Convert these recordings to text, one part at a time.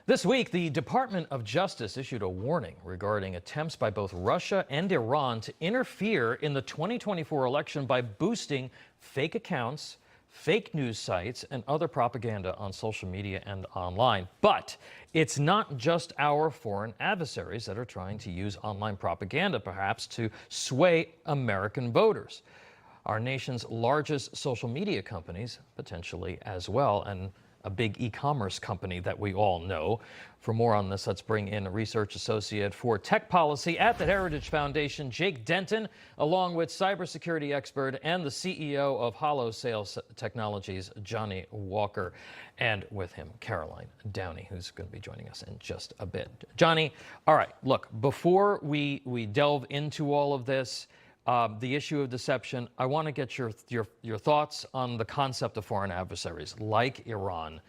This week, the Department of Justice issued a warning regarding attempts by both Russia and Iran to interfere in the 2024 election by boosting fake accounts, fake news sites, and other propaganda on social media and online. But it's not just our foreign adversaries that are trying to use online propaganda, perhaps, to sway American voters. Our nation's largest social media companies, potentially as well, and a big e-commerce company that we all know. For more on this, let's bring in a research associate for tech policy at the Heritage Foundation, Jake Denton, along with cybersecurity expert and the CEO of Hollow Sales Technologies, Johnny Walker, and with him, Caroline Downey, who's going to be joining us in just a bit. Johnny, all right, look, before we delve into all of this, the issue of deception, I want to get your thoughts on the concept of foreign adversaries like Iran,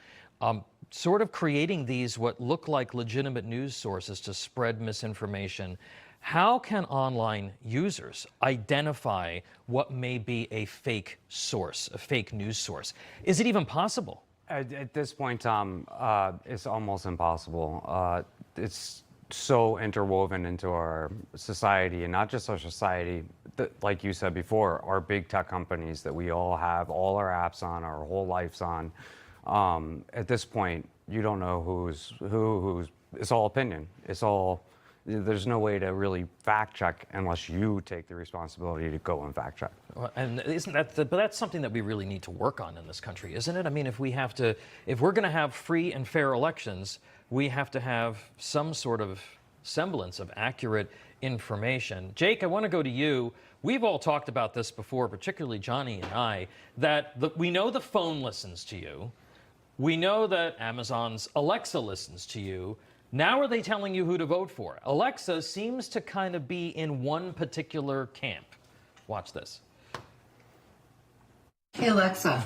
sort of creating these what look like legitimate news sources to spread misinformation. How can online users identify what may be a fake source, a fake news source? Is it even possible? At this point, Tom, it's almost impossible. It's so interwoven into our society, and not just our society, like you said before, our big tech companies that we all have all our apps on, our whole lives on. At this point, you don't know who's who's. It's all opinion. It's all. There's no way to really fact check unless you take the responsibility to go and fact check. And isn't that? But that's something that we really need to work on in this country, isn't it? I mean, if we're going to have free and fair elections, we have to have some sort of semblance of accurate information. Jake, I want to go to you. We've all talked about this before, particularly Johnny and I, that we know the phone listens to you. We know that Amazon's Alexa listens to you. Now are they telling you who to vote for? Alexa seems to kind of be in one particular camp. Watch this. Hey Alexa,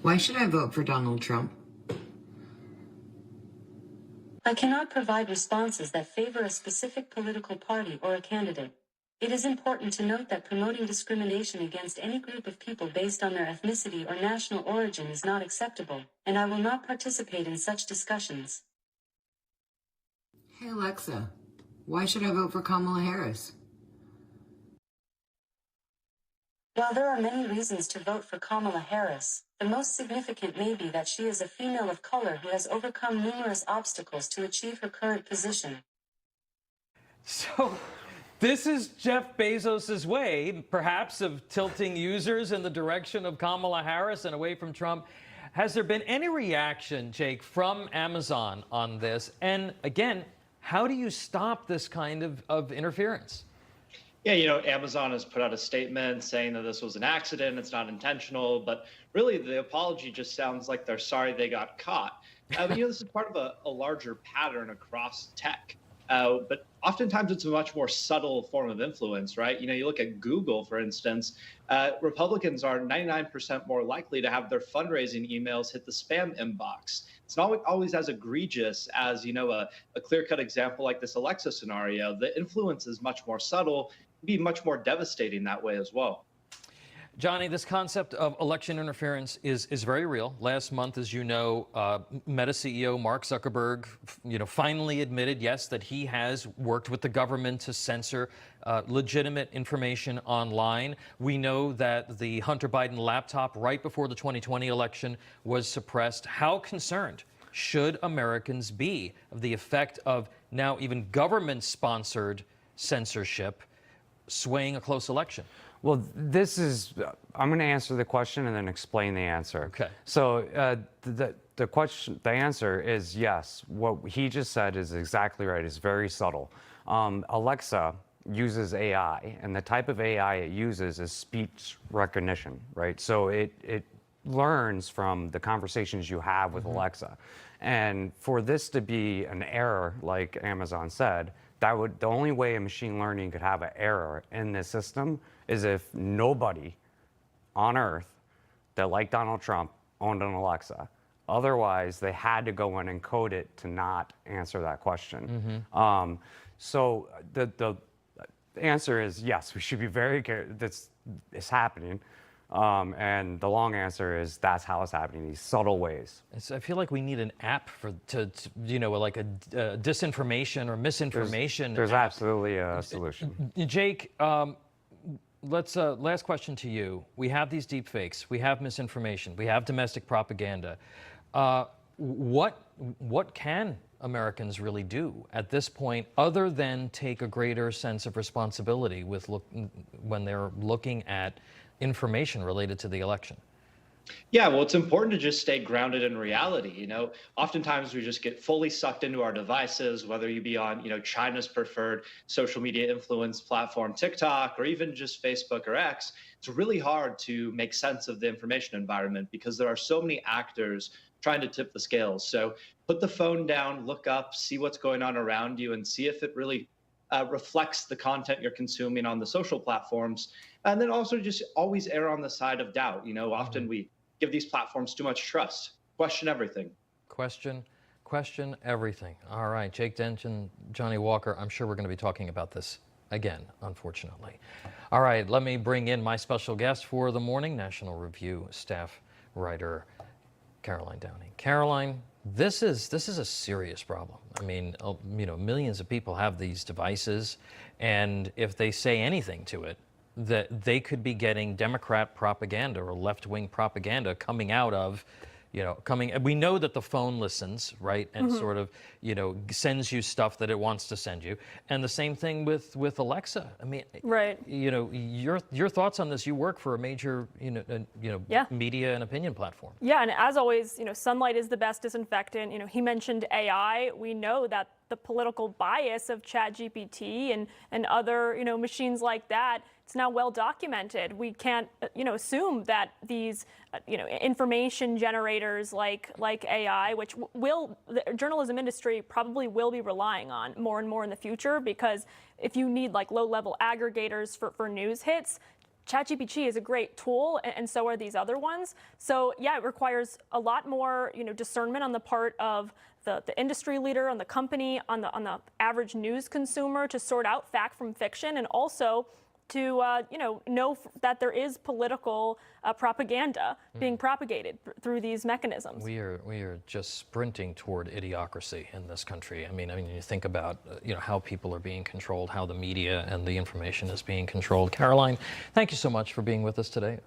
why should I vote for Donald Trump? I cannot provide responses that favor a specific political party or a candidate. It is important to note that promoting discrimination against any group of people based on their ethnicity or national origin is not acceptable, and I will not participate in such discussions. Hey Alexa, why should I vote for Kamala Harris? While there are many reasons to vote for Kamala Harris, the most significant may be that she is a female of color who has overcome numerous obstacles to achieve her current position. So this is Jeff Bezos' way, perhaps, of tilting users in the direction of Kamala Harris and away from Trump. Has there been any reaction, Jake, from Amazon on this? And again, how do you stop this kind of interference? Yeah, Amazon has put out a statement saying that this was an accident, it's not intentional, but really the apology just sounds like they're sorry they got caught. This is part of a larger pattern across tech, but oftentimes it's a much more subtle form of influence, right? You look at Google, for instance, Republicans are 99% more likely to have their fundraising emails hit the spam inbox. It's not always as egregious as, a clear-cut example like this Alexa scenario. The influence is much more subtle, be much more devastating that way as well. Johnny, this concept of election interference is very real. Last month, as you know, Meta CEO Mark Zuckerberg, finally admitted, yes, that he has worked with the government to censor legitimate information online. We know that the Hunter Biden laptop right before the 2020 election was suppressed. How concerned should Americans be of the effect of now even government-sponsored censorship swaying a close election? Well, I'm going to answer the question and then explain the answer. Okay. So the answer is yes. What he just said is exactly right. It's very subtle. Alexa uses AI, and the type of AI it uses is speech recognition, right? So it learns from the conversations you have with Alexa. And for this to be an error, like Amazon said, the only way a machine learning could have an error in this system is if nobody on Earth that liked Donald Trump owned an Alexa. Otherwise, they had to go in and code it to not answer that question. So the answer is yes, we should be very careful. This is happening. And the long answer is that's how it's happening, these subtle ways. I feel like we need an app to you know, like a disinformation or misinformation. There's absolutely a solution. Jake, let's last question to you. We have these deep fakes, we have misinformation, we have domestic propaganda. What can Americans really do at this point, other than take a greater sense of responsibility when they're looking at information related to the election? Yeah, well, it's important to just stay grounded in reality. Oftentimes we just get fully sucked into our devices, whether you be on, China's preferred social media influence platform, TikTok, or even just Facebook or X. It's really hard to make sense of the information environment because there are so many actors trying to tip the scales. So put the phone down, look up, see what's going on around you, and see if it really reflects the content you're consuming on the social platforms. And then also just always err on the side of doubt. Often we give these platforms too much trust. Question everything. Question everything. All right, Jake Dench and Johnny Walker, I'm sure we're going to be talking about this again, unfortunately. All right, let me bring in my special guest for the morning, National Review staff writer Caroline Downey. Caroline, this is a serious problem. I mean, millions of people have these devices, and if they say anything to it, that they could be getting Democrat propaganda or left-wing propaganda coming out of, we know that the phone listens, right? And sort of, sends you stuff that it wants to send you. And the same thing with Alexa. I mean, right. Your thoughts on this, you work for a major, media and opinion platform. Yeah, and as always, sunlight is the best disinfectant. He mentioned AI. We know that the political bias of ChatGPT and other, machines like that, it's now well documented. We can't, assume that these, information generators like AI, which the journalism industry probably will be relying on more and more in the future, because if you need like low-level aggregators for news hits, ChatGPT is a great tool, and so are these other ones. So yeah, it requires a lot more, discernment on the part of the industry leader, on the company, on the average news consumer to sort out fact from fiction, and also to know that there is political propaganda being propagated through these mechanisms. We are just sprinting toward idiocracy in this country. I mean, you think about how people are being controlled, how the media and the information is being controlled. Caroline, thank you so much for being with us today.